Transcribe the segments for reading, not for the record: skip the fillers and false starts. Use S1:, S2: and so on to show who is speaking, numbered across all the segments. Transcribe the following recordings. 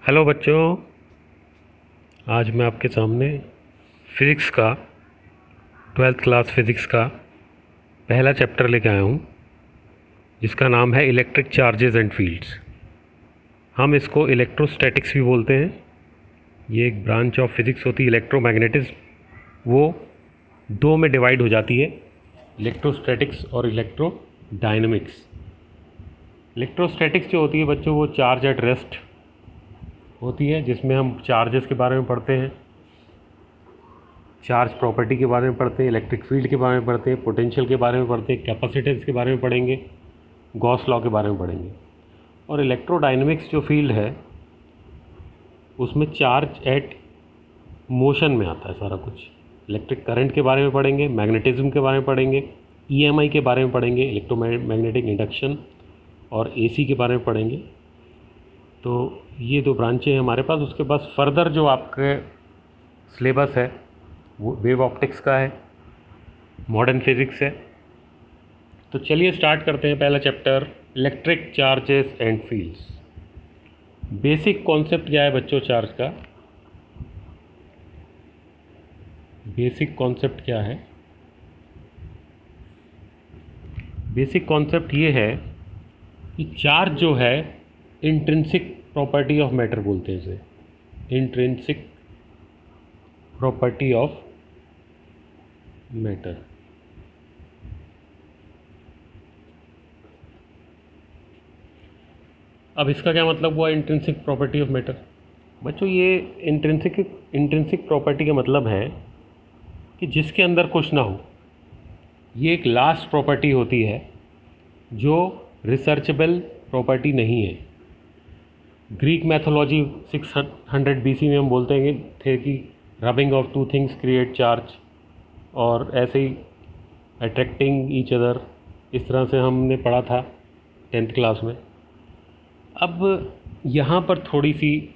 S1: Hello बच्चों, आज मैं आपके सामने फ़िज़िक्स का 12th क्लास फ़िज़िक्स का पहला चैप्टर लेके आया हूँ, जिसका नाम है इलेक्ट्रिक चार्जेस एंड फील्ड्स। हम इसको इलेक्ट्रोस्टैटिक्स भी बोलते हैं। ये एक ब्रांच ऑफ फिज़िक्स होती है इलेक्ट्रोमैग्नेटिज्म। वो दो में डिवाइड हो जाती है, इलेक्ट्रोस्टैटिक्स और इलेक्ट्रोडायनेमिक्स। इलेक्ट्रोस्टैटिक्स जो होती है बच्चों, वो चार्ज एट रेस्ट होती है, जिसमें हम चार्जेस के बारे में पढ़ते हैं, चार्ज प्रॉपर्टी के बारे में पढ़ते हैं, इलेक्ट्रिक फील्ड के बारे में पढ़ते हैं, पोटेंशियल के बारे में पढ़ते हैं, कैपेसिटेंस के बारे में पढ़ेंगे, गॉस लॉ के बारे में पढ़ेंगे। और इलेक्ट्रोडायनेमिक्स जो फील्ड है उसमें चार्ज एट मोशन में आता है सारा कुछ। इलेक्ट्रिक करंट के बारे में पढ़ेंगे, मैग्नेटिज्म के बारे में पढ़ेंगे, ईएमआई के बारे में पढ़ेंगे, इलेक्ट्रोमैग्नेटिक इंडक्शन और एसी के बारे में पढ़ेंगे। तो ये दो ब्रांचें हैं हमारे पास। उसके पास फर्दर जो आपके सिलेबस है वो वेव ऑप्टिक्स का है, मॉडर्न फिज़िक्स है। तो चलिए स्टार्ट करते हैं पहला chapter, electric charges and fields. Basic concept क्या है बच्चों चार्ज का? बेसिक कॉन्सेप्ट क्या है? बेसिक कॉन्सेप्ट ये है कि चार्ज जो है इंट्रिंसिक प्रॉपर्टी ऑफ मैटर बोलते हैं इसे, इंट्रिंसिक प्रॉपर्टी ऑफ मैटर। अब इसका क्या मतलब हुआ इंट्रिंसिक प्रॉपर्टी ऑफ मैटर? बच्चों ये इंट्रिंसिक प्रॉपर्टी का मतलब है कि जिसके अंदर कुछ ना हो। ये एक लास्ट प्रॉपर्टी होती है जो रिसर्चेबल प्रॉपर्टी नहीं है। ग्रीक मैथोलॉजी 600 बीसी में हम बोलते हैं थे कि rubbing of two things create charge, और ऐसे ही अट्रैक्टिंग ईच अदर, इस तरह से हमने पढ़ा था 10th क्लास में। अब यहाँ पर थोड़ी सी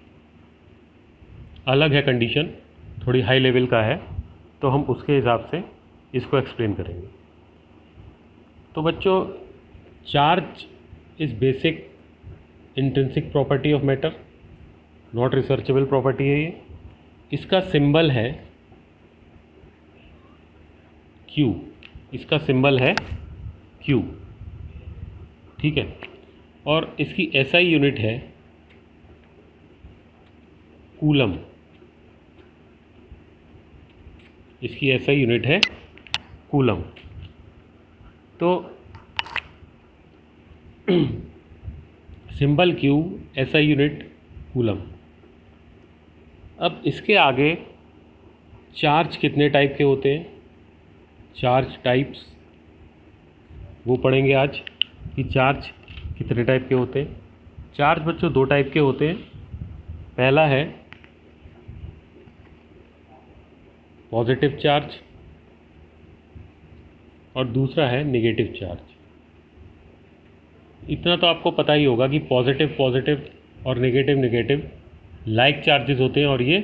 S1: अलग है कंडीशन, थोड़ी हाई लेवल का है, तो हम उसके हिसाब से इसको एक्सप्लेन करेंगे। तो बच्चों charge is basic intrinsic property of matter, not researchable property है ये। इसका सिंबल है Q, इसका सिंबल है Q, ठीक है। और इसकी SI यूनिट है कूलम, इसकी SI यूनिट है कूलम। तो symbol Q, SI unit coulomb. अब इसके आगे चार्ज कितने टाइप के होते हैं, चार्ज टाइप्स, वो पढ़ेंगे आज कि चार्ज कितने टाइप के होते हैं। चार्ज बच्चों दो टाइप के होते हैं। पहला है पॉजिटिव चार्ज और दूसरा है नेगेटिव चार्ज। इतना तो आपको पता ही होगा कि पॉजिटिव और नेगेटिव लाइक चार्जेस होते हैं और ये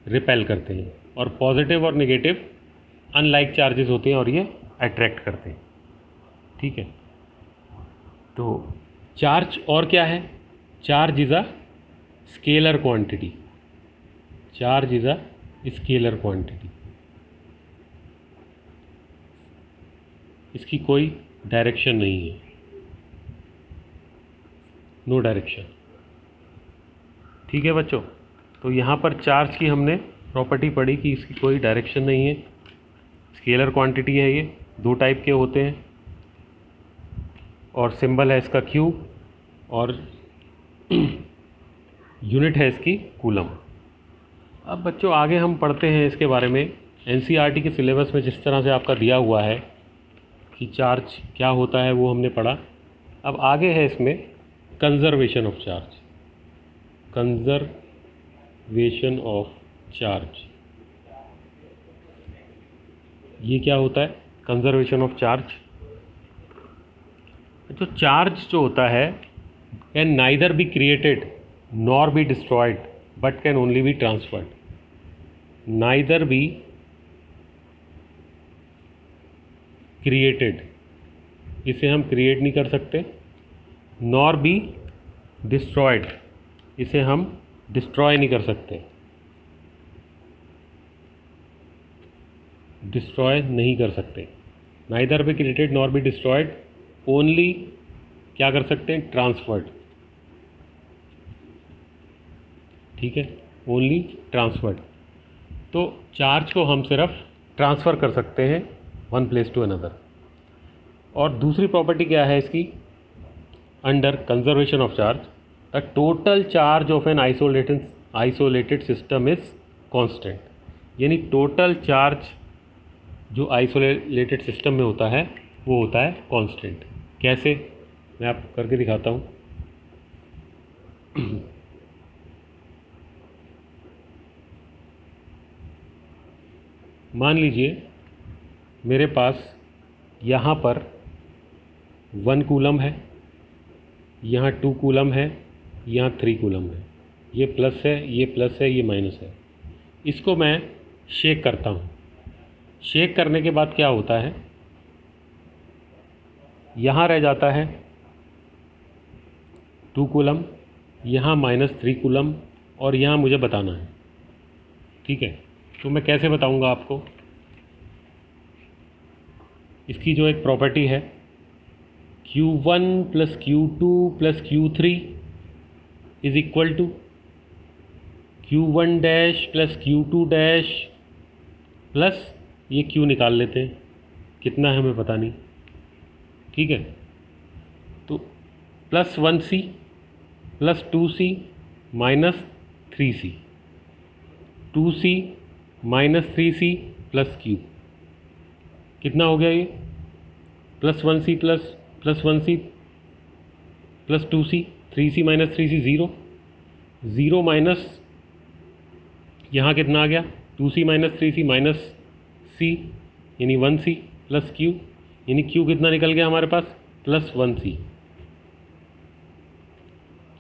S1: रिपेल करते हैं, और पॉजिटिव और नेगेटिव अनलाइक चार्जेस होते हैं और ये अट्रैक्ट करते हैं, ठीक है। तो चार्ज और क्या है? Charge is a scalar quantity, charge is a scalar quantity. इसकी कोई डायरेक्शन नहीं है, नो डायरेक्शन, ठीक है बच्चों। तो यहाँ पर चार्ज की हमने प्रॉपर्टी पढ़ी कि इसकी कोई डायरेक्शन नहीं है, स्केलर क्वांटिटी है, ये दो टाइप के होते हैं, और सिंबल है इसका Q, और यूनिट है इसकी कूलम। अब बच्चों आगे हम पढ़ते हैं इसके बारे में। NCERT के सिलेबस में जिस तरह से आपका दिया हुआ है कि चार्ज क्या होता है वो हमने पढ़ा। अब आगे है इसमें conservation of charge, conservation of charge. ये क्या होता है कंजर्वेशन ऑफ चार्ज? तो चार्ज जो होता है can neither be created nor be destroyed but can only be transferred. Neither be created, इसे हम क्रिएट नहीं कर सकते, नॉर बी डिस्ट्रॉयड, इसे हम डिस्ट्रॉय नहीं कर सकते, डिस्ट्रॉय नहीं कर सकते। Neither be created nor be destroyed, only क्या कर सकते हैं, ट्रांसफर्ड। ठीक है, ओनली ट्रांसफर्ड। तो चार्ज को हम सिर्फ ट्रांसफ़र कर सकते हैं वन प्लेस टू अनदर। और दूसरी प्रॉपर्टी क्या है इसकी, under conservation of charge, the total charge of an isolated system is constant. यानी टोटल चार्ज जो आइसोलेटेड सिस्टम में होता है वो होता है कांस्टेंट। कैसे, मैं आपको करके दिखाता हूँ। मान लीजिए मेरे पास यहाँ पर 1 कूलम है, यहाँ 2 कूलम है, यहाँ 3 कूलम है। ये प्लस है, ये प्लस है, ये माइनस है। इसको मैं शेक करता हूँ। शेक करने के बाद क्या होता है, यहाँ रह जाता है 2 कूलम, यहाँ -3 कूलम, और यहाँ मुझे बताना है। ठीक है, तो मैं कैसे बताऊँगा आपको, इसकी जो एक प्रॉपर्टी है Q1 + Q2 + Q3 is equal to Q1 dash + Q2 dash plus ये Q निकाल लेते हैं, कितना है हमें पता नहीं। ठीक है, तो +1C + 2C - 3C, 2C - 3C + Q, कितना हो गया ये, +1C + 1C + 2C, 3C - 3C 0, 0 minus यहाँ कितना आ गया, 2C - 3C -C, यानी 1C + Q, यानी Q कितना निकल गया हमारे पास, +1C।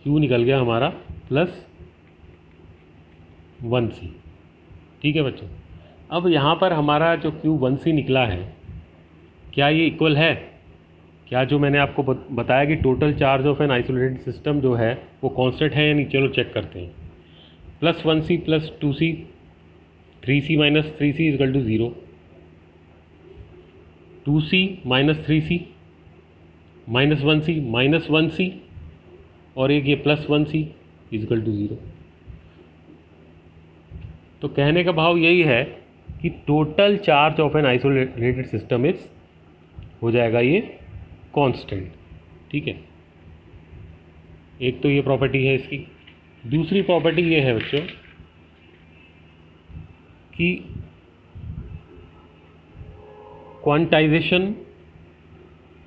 S1: Q निकल गया हमारा +1C। ठीक है बच्चों, अब यहाँ पर हमारा जो Q1C निकला है, क्या ये इक्वल है, क्या जो मैंने आपको बताया कि total charge of an isolated system जो है वो कांस्टेंट है या नहीं, चलो चेक करते हैं। +1C + 2C, 3C - 3C = 0, 2C - 3C -1C -1C, और एक ये +1C = 0। तो कहने का भाव यही है कि total charge of an isolated system is हो जाएगा ये कांस्टेंट। ठीक है, एक तो ये प्रॉपर्टी है इसकी। दूसरी प्रॉपर्टी ये है बच्चों कि क्वांटाइजेशन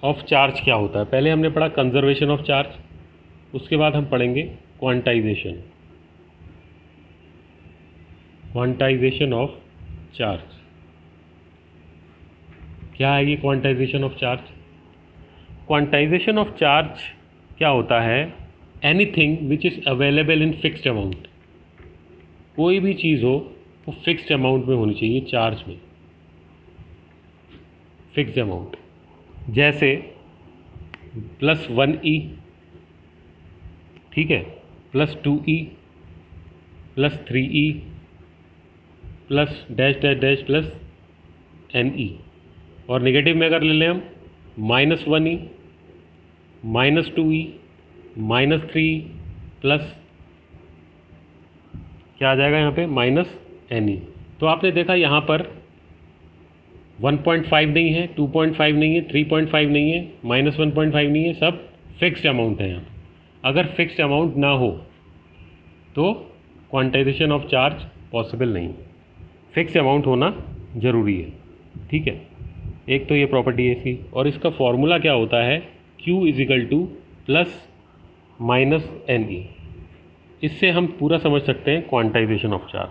S1: ऑफ चार्ज क्या होता है। पहले हमने पढ़ा कंजर्वेशन ऑफ चार्ज, उसके बाद हम पढ़ेंगे क्वांटाइजेशन ऑफ चार्ज। क्या है ये quantization of charge? Quantization of charge क्या होता है, anything which is available in fixed amount. कोई भी चीज़ हो वो फिक्स्ड अमाउंट में होनी चाहिए, चार्ज में फिक्स्ड अमाउंट। जैसे +1E, ठीक है, +2E, +3E, plus dash dash dash plus NE। और नेगेटिव में अगर ले लें हम -1E, -2E, -3 प्लस क्या आ जाएगा यहाँ पे, -NE। तो आपने देखा यहाँ पर 1.5 नहीं है, 2.5 नहीं है, 3.5 नहीं है, -1.5 नहीं है, सब फिक्स्ड अमाउंट है यहाँ। अगर फिक्स्ड अमाउंट ना हो तो क्वांटाइजेशन ऑफ चार्ज पॉसिबल नहीं, फिक्स अमाउंट होना ज़रूरी है। ठीक है, एक तो ये प्रॉपर्टी है इसकी। और इसका फॉर्मूला क्या होता है, Q = +-NE। इससे हम पूरा समझ सकते हैं क्वांटाइजेशन ऑफ चार्ज।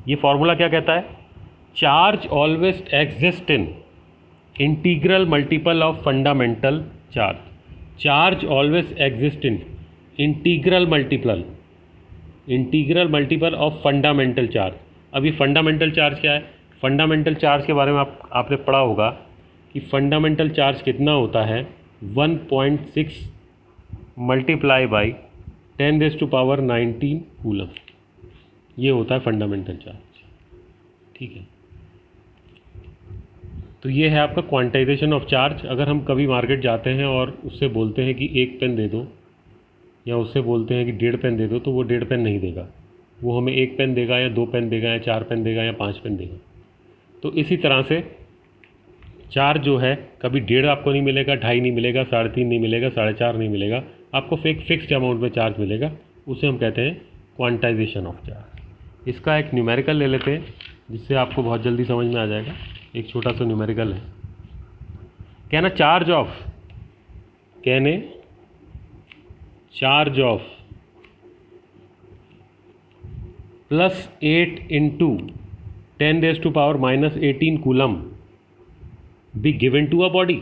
S1: ये फार्मूला क्या कहता है, charge always exist in integral multiple of fundamental charge. Charge always exist in integral multiple of fundamental charge. अब ये फंडामेंटल चार्ज क्या है, फंडामेंटल चार्ज के बारे में आपने पढ़ा होगा कि फंडामेंटल चार्ज कितना होता है, 1.6 × 10⁻19 कूलम, ये होता है फंडामेंटल चार्ज। ठीक है, तो ये है आपका क्वांटाइजेशन ऑफ चार्ज। अगर हम कभी मार्केट जाते हैं और उससे बोलते हैं कि 1 पेन दे दो, या उससे बोलते हैं कि 1.5 पेन दे दो, तो वो 1.5 पेन नहीं देगा, वो हमें 1 पेन देगा या 2 पेन देगा या 4 पेन देगा या 5 पेन देगा। तो इसी तरह से चार्ज जो है कभी 1.5 आपको नहीं मिलेगा, 2.5 नहीं मिलेगा, 3.5 नहीं मिलेगा, 4.5 नहीं मिलेगा, आपको फिक्स्ड अमाउंट में चार्ज मिलेगा। उसे हम कहते हैं क्वांटाइजेशन ऑफ चार्ज। इसका एक न्यूमेरिकल ले लेते हैं जिससे आपको बहुत जल्दी समझ में आ जाएगा। एक छोटा सा न्यूमेरिकल है, कहना charge of +8 × 10⁻⁻18 coulomb be given to a body।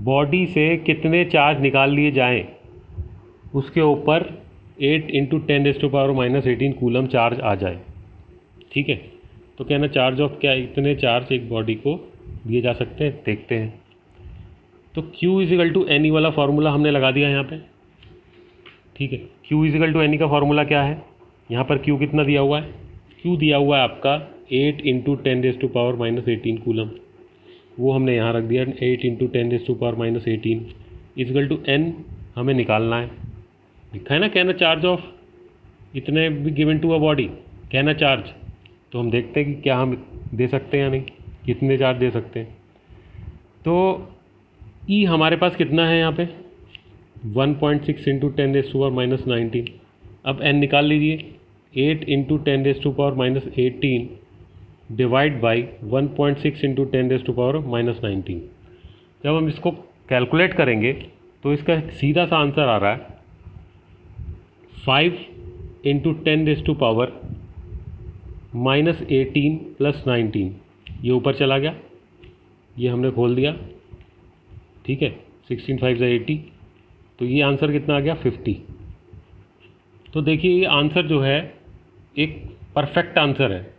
S1: Body से कितने चार्ज निकाल लिए जाएं, उसके ऊपर 8 × 10⁻⁻18 कूलम चार्ज आ जाए। ठीक है, तो कहना चार्ज ऑफ क्या, इतने चार्ज एक बॉडी को दिए जा सकते हैं। देखते हैं, तो Q = NE वाला फार्मूला हमने लगा दिया यहाँ पे। ठीक है, Q = NE का फार्मूला क्या है, यहाँ पर Q कितना दिया हुआ है, Q दिया हुआ है आपका 8 × 10⁻⁻18 कूलम, वो हमने यहाँ रख दिया 8 × 10⁻⁻18 = N हमें निकालना है। लिखा है ना, कहना चार्ज ऑफ इतने भी गिवन टू अ बॉडी, कहना चार्ज। तो हम देखते हैं कि क्या हम दे सकते हैं या नहीं, कितने चार्ज दे सकते हैं। तो E हमारे पास कितना है यहाँ पे 1.6 × 10⁻⁻19। अब N निकाल लीजिए, 8 × 10⁻⁻18 डिवाइड बाई 1.6 × 10⁻⁻19। जब हम इसको कैलकुलेट करेंगे तो इसका सीधा सा आंसर आ रहा है 5 × 10⁻⁻18 + 19। ये ऊपर चला गया, ये हमने खोल दिया। ठीक है, 16 5 = 80, तो ये आंसर कितना आ गया 50। तो देखिए ये आंसर जो है एक परफेक्ट आंसर है।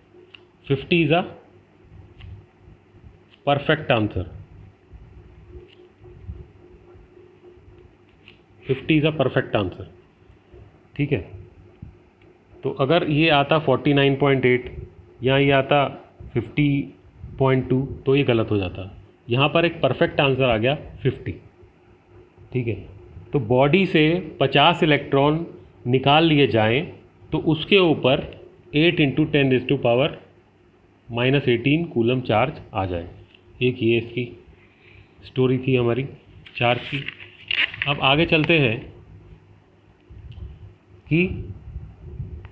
S1: 50 is a perfect answer. 50 is a perfect answer. ठीक है, तो अगर ये आता 49.8 या ये आता 50.2 तो ये गलत हो जाता। यहाँ पर एक परफेक्ट आंसर आ गया 50। ठीक है, तो बॉडी से 50 इलेक्ट्रॉन निकाल लिए जाएं तो उसके ऊपर 8 × 10⁻⁻18 कूलम चार्ज आ जाए। एक ये इसकी स्टोरी थी हमारी चार्ज की। अब आगे चलते हैं कि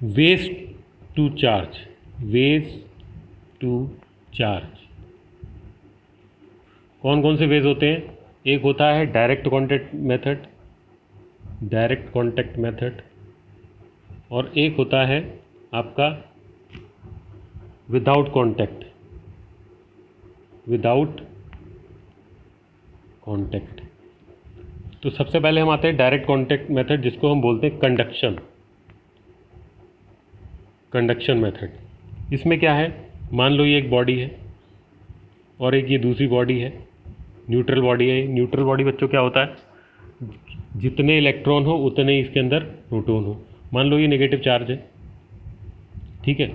S1: वेज टू चार्ज कौन कौन से वेज होते हैं। एक होता है डायरेक्ट कॉन्टैक्ट मेथड, और एक होता है आपका विदाउट कॉन्टैक्ट। तो सबसे पहले हम आते हैं डायरेक्ट कॉन्टैक्ट मेथड, जिसको हम बोलते हैं कंडक्शन मेथड। इसमें क्या है, मान लो ये एक बॉडी है और एक ये दूसरी बॉडी है, न्यूट्रल बॉडी है। न्यूट्रल बॉडी बच्चों क्या होता है, जितने इलेक्ट्रॉन हो उतने ही इसके अंदर प्रोटॉन हो। मान लो ये नेगेटिव चार्ज है। ठीक है,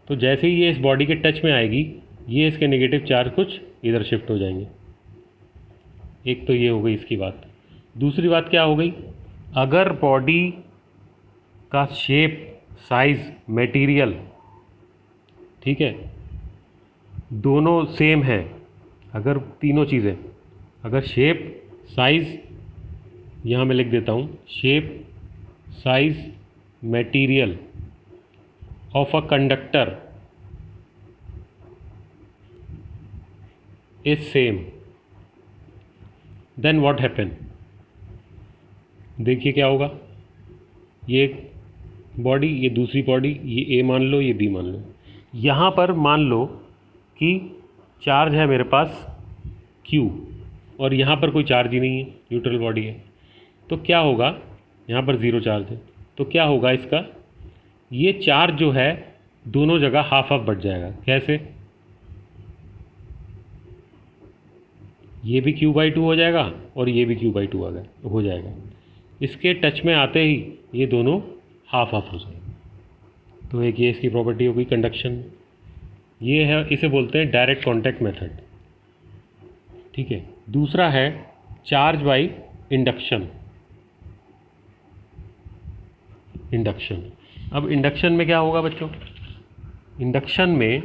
S1: तो जैसे ही ये इस बॉडी के टच में आएगी, ये इसके नेगेटिव चार्ज कुछ इधर शिफ्ट हो जाएंगे। एक तो ये हो गई इसकी बात। दूसरी बात क्या हो गई, अगर बॉडी का शेप, साइज़, मटेरियल, ठीक है, दोनों सेम है, अगर तीनों चीज़ें, अगर शेप, साइज़, यहाँ मैं लिख देता हूँ, shape, size, material of a conductor is same, then what happen. देखिए क्या होगा, ये एक बॉडी, ये दूसरी बॉडी, ये ए मान लो, ये बी मान लो। यहाँ पर मान लो कि चार्ज है मेरे पास Q और यहाँ पर कोई चार्ज ही नहीं है, न्यूट्रल बॉडी है। तो क्या होगा, यहाँ पर ज़ीरो चार्ज है, तो क्या होगा इसका, ये चार्ज जो है दोनों जगह हाफ हाफ बढ़ जाएगा। कैसे, ये भी Q/2 हो जाएगा और ये भी Q/2 हो जाएगा। इसके टच में आते ही ये दोनों हाफ हाफ हो जाएंगे। तो एक ये इसकी प्रॉपर्टी होगी कंडक्शन। ये है, इसे बोलते हैं डायरेक्ट कॉन्टैक्ट मेथड। ठीक है। दूसरा है चार्ज बाय इंडक्शन। अब इंडक्शन में क्या होगा बच्चों? इंडक्शन में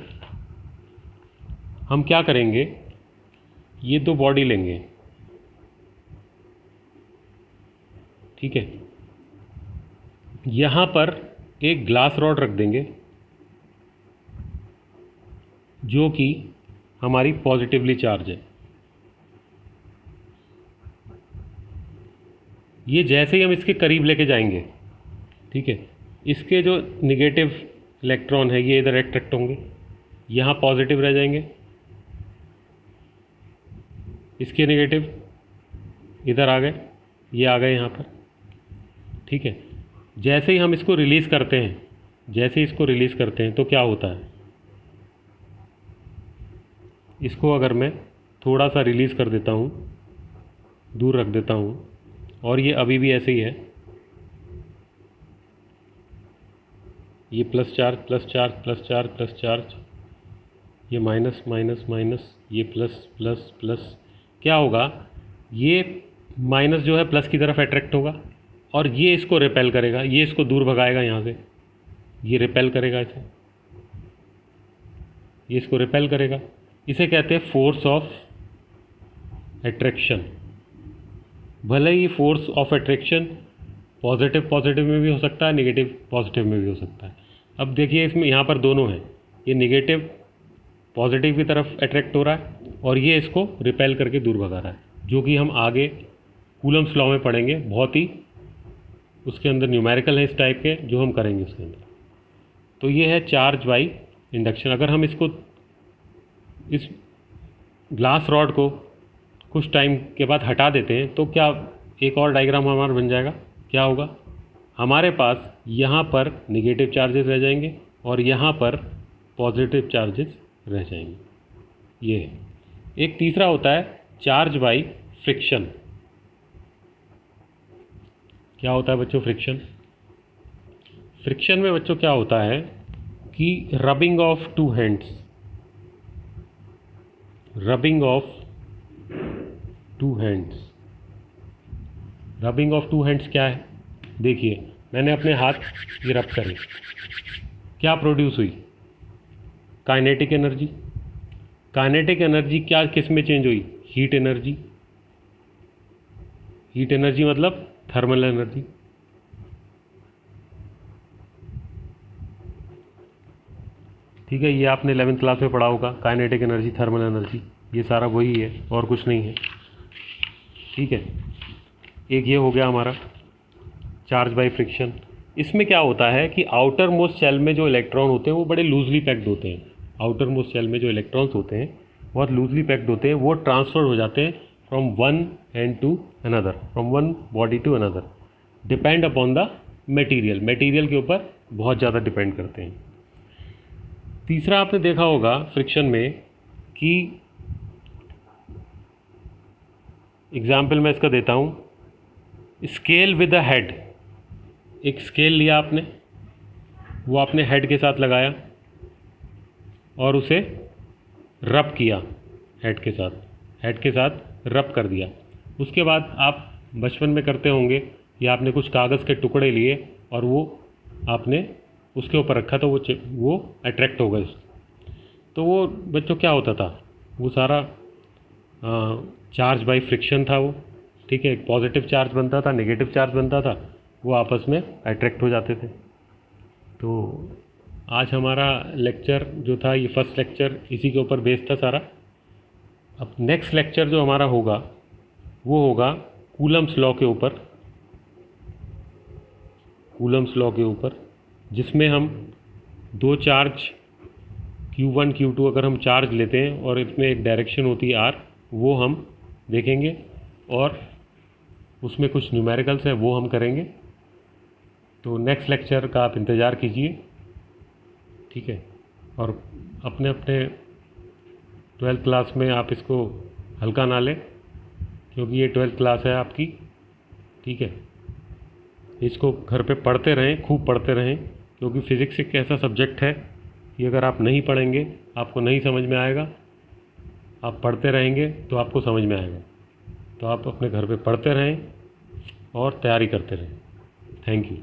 S1: हम क्या करेंगे, ये दो बॉडी लेंगे, ठीक है, यहाँ पर एक ग्लास रॉड रख देंगे जो कि हमारी पॉजिटिवली चार्ज है। ये जैसे ही हम इसके करीब लेके जाएंगे, ठीक है, इसके जो निगेटिव इलेक्ट्रॉन है ये इधर अट्रैक्ट होंगे, यहाँ पॉजिटिव रह जाएंगे, इसके नेगेटिव इधर आ गए, ये आ गए यहाँ पर, ठीक है। जैसे ही हम इसको रिलीज़ करते हैं, तो क्या होता है, इसको अगर मैं थोड़ा सा रिलीज़ कर देता हूँ, दूर रख देता हूँ, और ये अभी भी ऐसे ही है, ये plus charge plus charge plus charge plus charge, ये माइनस माइनस माइनस, ये प्लस प्लस प्लस, क्या होगा, ये माइनस जो है प्लस की तरफ अट्रैक्ट होगा और ये इसको रिपेल करेगा, ये इसको दूर भगाएगा यहाँ से, ये रिपेल करेगा इसे, ये इसको रिपेल करेगा। इसे कहते हैं फोर्स ऑफ एट्रैक्शन। भले ही फोर्स ऑफ एट्रैक्शन पॉजिटिव में भी हो सकता है, नेगेटिव पॉजिटिव में भी हो सकता है। अब देखिए इसमें यहाँ पर दोनों हैं, ये नेगेटिव पॉजिटिव की तरफ अट्रैक्ट हो रहा है और ये इसको रिपेल करके दूर भगा रहा है, जो कि हम आगे कूलम्स लॉ में पढ़ेंगे। बहुत ही उसके अंदर न्यूमेरिकल है इस टाइप के, जो हम करेंगे उसके अंदर। तो ये है चार्ज बाय इंडक्शन। अगर हम इसको, इस ग्लास रॉड को कुछ टाइम के बाद हटा देते हैं तो क्या एक और डायग्राम हमारा बन जाएगा। क्या होगा, हमारे पास यहाँ पर नेगेटिव चार्जेस रह जाएंगे और यहाँ पर पॉजिटिव चार्जेस रह जाएंगे। ये है। एक तीसरा होता है चार्ज बाय फ्रिक्शन। क्या होता है बच्चों फ्रिक्शन? फ्रिक्शन में बच्चों क्या होता है कि rubbing of two hands, rubbing of two hands. Rubbing of two hands क्या है? देखिए मैंने अपने हाथ ये रब करे, क्या प्रोड्यूस हुई? Kinetic energy. काइनेटिक एनर्जी क्या किस में चेंज हुई? Heat energy. हीट एनर्जी मतलब थर्मल एनर्जी। ठीक है, ये आपने 11th क्लास में पढ़ा होगा, काइनेटिक एनर्जी, थर्मल एनर्जी, ये सारा वही है और कुछ नहीं है। ठीक है, एक ये हो गया हमारा चार्ज बाय फ्रिक्शन। इसमें क्या होता है कि आउटर मोस्ट शेल में जो इलेक्ट्रॉन होते हैं वो बड़े लूजली पैक्ड होते हैं। आउटर मोस्ट शेल में जो इलेक्ट्रॉन्स होते हैं बहुत लूजली पैक्ड होते हैं, वो ट्रांसफ़र हो जाते हैं from one hand to another, from one body to another, depend upon the material. Material के ऊपर बहुत ज़्यादा डिपेंड करते हैं। तीसरा आपने देखा होगा फ्रिक्शन में कि एग्जाम्पल मैं इसका देता हूँ, स्केल विद द हेड। एक स्केल लिया आपने, वो आपने हेड के साथ लगाया और उसे रब किया, हेड के साथ रब कर दिया। उसके बाद आप बचपन में करते होंगे, या आपने कुछ कागज़ के टुकड़े लिए और वो आपने उसके ऊपर रखा तो वो अट्रैक्ट हो गए। तो वो बच्चों क्या होता था, वो सारा चार्ज बाय फ्रिक्शन था वो। ठीक है, एक पॉजिटिव चार्ज बनता था, नेगेटिव चार्ज बनता था, वो आपस में अट्रैक्ट हो जाते थे। तो आज हमारा लेक्चर जो था, ये फर्स्ट लेक्चर इसी के ऊपर बेस्ड था सारा। अब नेक्स्ट लेक्चर जो हमारा होगा वो होगा कूलम्स लॉ के ऊपर, कूलम्स लॉ के ऊपर, जिसमें हम दो चार्ज Q1 Q2 अगर हम चार्ज लेते हैं और इसमें एक डायरेक्शन होती है R, वो हम देखेंगे और उसमें कुछ न्यूमेरिकल्स है वो हम करेंगे। तो नेक्स्ट लेक्चर का आप इंतज़ार कीजिए। ठीक है, और अपने 12th क्लास में आप इसको हल्का ना लें, क्योंकि ये 12th क्लास है आपकी, ठीक है। इसको घर पे पढ़ते रहें, खूब पढ़ते रहें, क्योंकि फ़िज़िक्स एक ऐसा सब्जेक्ट है कि अगर आप नहीं पढ़ेंगे आपको नहीं समझ में आएगा, आप पढ़ते रहेंगे तो आपको समझ में आएगा। तो आप अपने घर पे पढ़ते रहें और तैयारी करते रहें। Thank you.